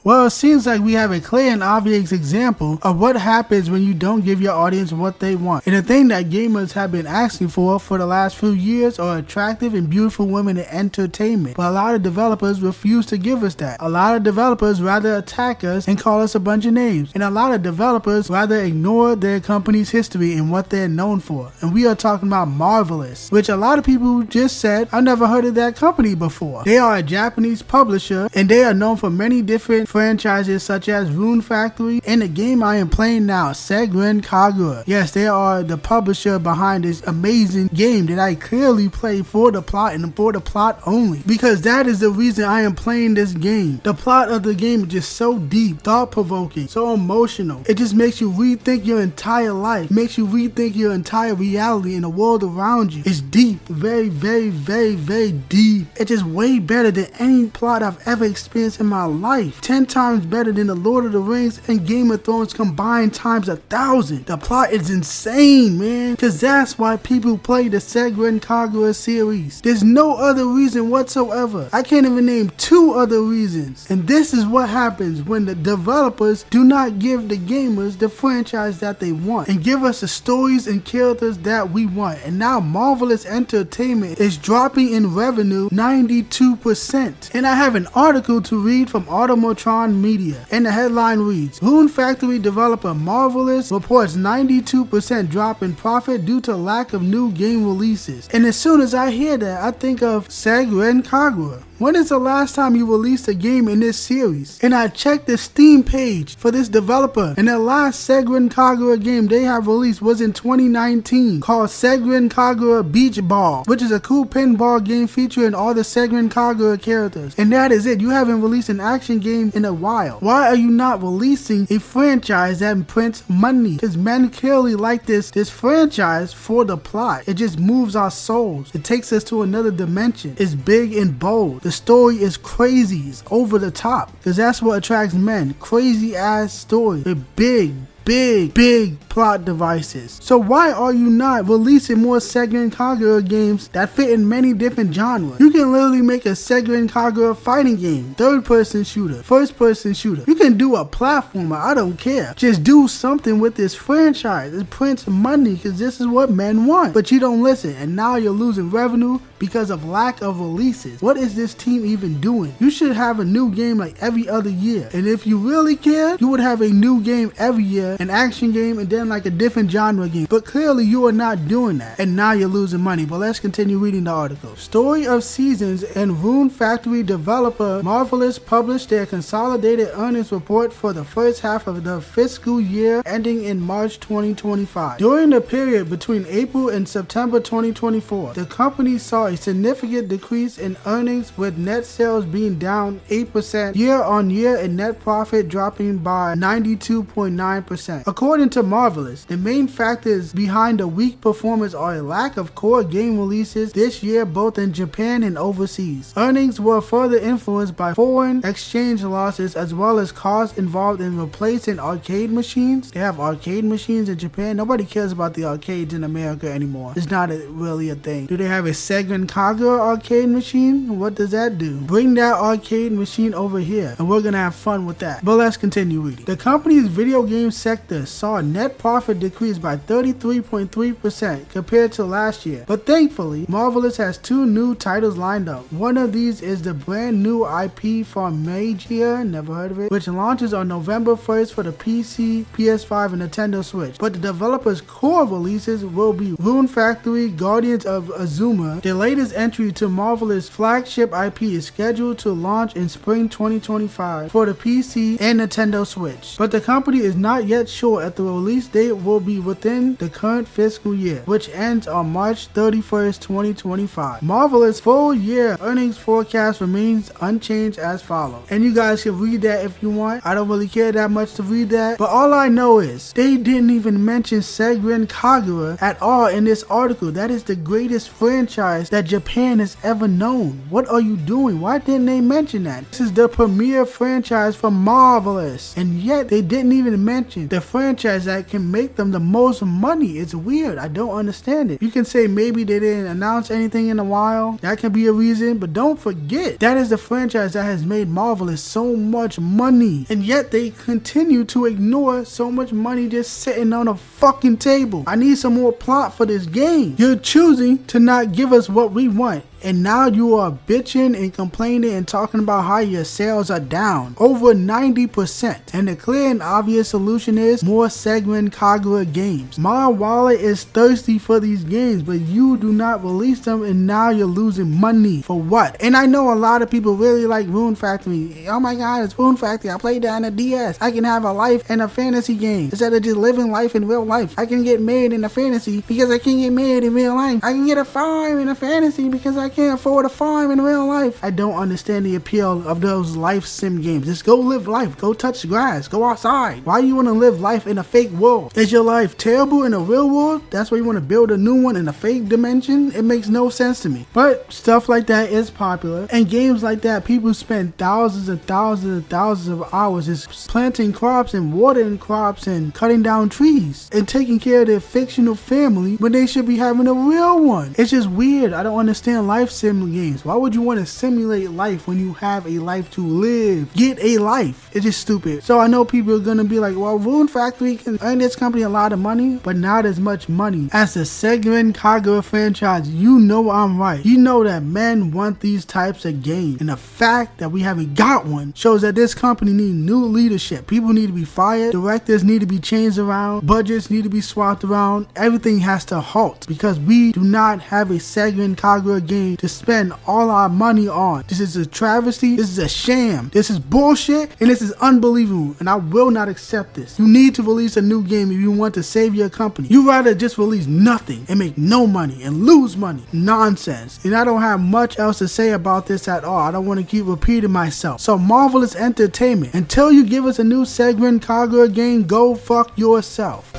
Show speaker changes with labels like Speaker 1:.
Speaker 1: Well, it seems like we have a clear and obvious example of what happens when you don't give your audience what they want. And the thing that gamers have been asking for the last few years are attractive and beautiful women in entertainment. But a lot of developers refuse to give us that. A lot of developers rather attack us and call us a bunch of names. And a lot of developers rather ignore their company's history and what they're known for. And we are talking about Marvelous, which a lot of people just said, I've never heard of that company before. They are a Japanese publisher and they are known for many different franchises such as Rune Factory and the game I am playing now, Senran Kagura. Yes, they are the publisher behind this amazing game that I clearly play for the plot and for the plot only, because that is the reason I am playing this game. The plot of the game is just so deep, thought-provoking, so emotional. It just makes you rethink your entire life, makes you rethink your entire reality and the world around you. It's deep, very, very, very, very deep. It's just way better than any plot I've ever experienced in my life. 10 times better than the Lord of the Rings and Game of Thrones combined times 1,000. The plot is insane, man, because that's why people play the Senran Kagura series. There's no other reason whatsoever. I can't even name 2 other reasons. And this is what happens when the developers do not give the gamers the franchise that they want and give us the stories and characters that we want. And now Marvelous Entertainment is dropping in revenue 92%. And I have an article to read from Automotron Media, and the headline reads, Rune Factory developer Marvelous reports 92% drop in profit due to lack of new game releases. And as soon as I hear that, I think of Senran Kagura. When is the last time you released a game in this series? And I checked the Steam page for this developer, and the last Senran Kagura game they have released was in 2019 called Senran Kagura Beach Ball, which is a cool pinball game featuring all the Senran Kagura characters. And that is it. You haven't released an action game in a while. Why are you not releasing a franchise that prints money? Because men clearly like this franchise for the plot. It just moves our souls. It takes us to another dimension. It's big and bold. The story is crazy. It's over the top. Because that's what attracts men. Crazy ass story with big plot devices. So why are you not releasing more Senran Kagura games that fit in many different genres? You can literally make a Senran Kagura fighting game, third-person shooter, first-person shooter. You can do a platformer, I don't care. Just do something with this franchise. It prints money because this is what men want. But you don't listen, and now you're losing revenue because of lack of releases. What is this team even doing? You should have a new game like every other year. And if you really cared, you would have a new game every year, an action game, and then like a different genre game. But clearly you are not doing that, and now you're losing money. But let's continue reading the article. Story of Seasons and Rune Factory developer Marvelous published their consolidated earnings report for the first half of the fiscal year ending in March 2025. During the period between April and September 2024, the company saw a significant decrease in earnings, with net sales being down 8% year on year and net profit dropping by 92.9%. According to Marvelous, the main factors behind the weak performance are a lack of core game releases this year both in Japan and overseas. Earnings were further influenced by foreign exchange losses as well as costs involved in replacing arcade machines. They have arcade machines in Japan. Nobody cares about the arcades in America anymore. It's not really a thing. Do they have a Senran Kagura arcade machine? What does that do? Bring that arcade machine over here and we're gonna have fun with that. But let's continue reading. The company's video game sector saw a net profit decrease by 33.3% compared to last year. But thankfully, Marvelous has 2 new titles lined up. One of these is the brand new IP from Magia, never heard of it, which launches on November 1st for the PC, PS5, and Nintendo Switch. But the developer's core releases will be Rune Factory, Guardians of Azuma. The latest entry to Marvelous' flagship IP is scheduled to launch in spring 2025 for the PC and Nintendo Switch. But the company is not yet sure if the release date will be within the current fiscal year, which ends on March 31st, 2025. Marvelous' full year earnings forecast remains unchanged as follows. And you guys can read that if you want. I don't really care that much to read that. But all I know is they didn't even mention Senran Kagura at all in this article. That is the greatest franchise that Japan has ever known. What are you doing? Why didn't they mention that? This is the premier franchise from Marvelous. And yet they didn't even mention the franchise that can make them the most money. It's weird. I don't understand it. You can say maybe they didn't announce anything in a while. That can be a reason, but don't forget, that is the franchise that has made Marvel so much money, and yet they continue to ignore so much money just sitting on a fucking table. I need some more plot for this game. You're choosing to not give us what we want, and now you are bitching and complaining and talking about how your sales are down over 90%. And the clear and obvious solution is more Senran Kagura games. My wallet is thirsty for these games, but you do not release them, and now you're losing money for what? And I know a lot of people really like Rune Factory. Oh my god, it's Rune Factory. I played that on a DS. I can have a life in a fantasy game instead of just living life in real life. I can get married in a fantasy because I can't get married in real life. I can get a farm in a fantasy because I can't afford a farm in real life. I don't understand the appeal of those life sim games. Just go live life. Go touch grass. Go outside. Why you want to live life in a fake world? Is your life terrible in a real world? That's why you want to build a new one in a fake dimension? It makes no sense to me. But stuff like that is popular, and games like that, people spend thousands and thousands and thousands of hours just planting crops and watering crops and cutting down trees and taking care of their fictional family when they should be having a real one. It's just weird. I don't understand life sim games. Why would you want to simulate life when you have a life to live? Get a life. It's just stupid. So I know people are gonna be like, well, Rune Factory can earn this company a lot of money, but not as much money as the Senran Kagura franchise. You know I'm right. You know that men want these types of games, and the fact that we haven't got one shows that this company needs new leadership. People need to be fired, directors need to be changed around, budgets need to be swapped around. Everything has to halt because we do not have a Senran Kagura game to spend all our money on. This is a travesty. This is a sham. This is bullshit, and this is unbelievable, and I will not accept this. You need to release a new game if you want to save your company. You rather just release nothing and make no money and lose money. Nonsense. And I don't have much else to say about this at all. I don't want to keep repeating myself. So Marvelous Entertainment, until you give us a new Senran Kagura game, go fuck yourself.